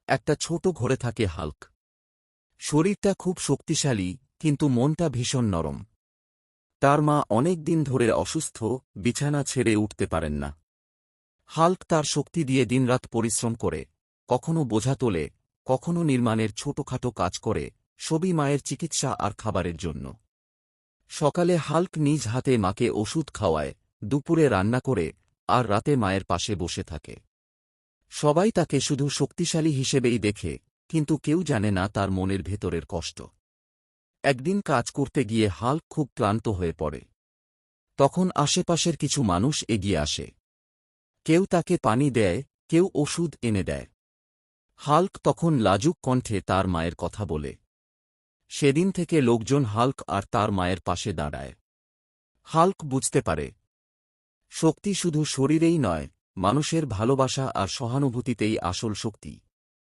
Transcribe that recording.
একটা ছোট ঘরে থাকে হাল্ক। শরীরটা খুব শক্তিশালী, কিন্তু মনটা ভীষণ নরম। তার মা অনেক দিন ধরে অসুস্থ, বিছানা ছেড়ে উঠতে পারেন না। হাল্ক তার শক্তি দিয়ে দিনরাত পরিশ্রম করে, কখনো বোঝা তোলে, কখনো নির্মাণের ছোটখাটো কাজ করে, সবই মায়ের চিকিৎসা আর খাবারের জন্য। সকালে হাল্ক নিজ হাতে মাকে ওষুধ খাওয়ায়, দুপুরে রান্না করে, আর রাতে মায়ের পাশে বসে থাকে। সবাই তাকে শুধু শক্তিশালী হিসেবেই দেখে, কিন্তু কেউ জানে না তার মনের ভেতরের কষ্ট। একদিন কাজ করতে গিয়ে হাল্ক খুব ক্লান্ত হয়ে পড়ে। তখন আশেপাশের কিছু মানুষ এগিয়ে আসে। কেউ তাকে পানি দেয়, কেউ ওষুধ এনে দেয়। হাল্ক তখন লাজুক কণ্ঠে তার মায়ের কথা বলে। সেদিন থেকে লোকজন হাল্ক আর তার মায়ের পাশে দাঁড়ায়। হাল্ক বুঝতে পারে, শক্তি শুধু শরীরেই নয়, মানুষের ভালোবাসা আর সহানুভূতিতেই আসল শক্তি।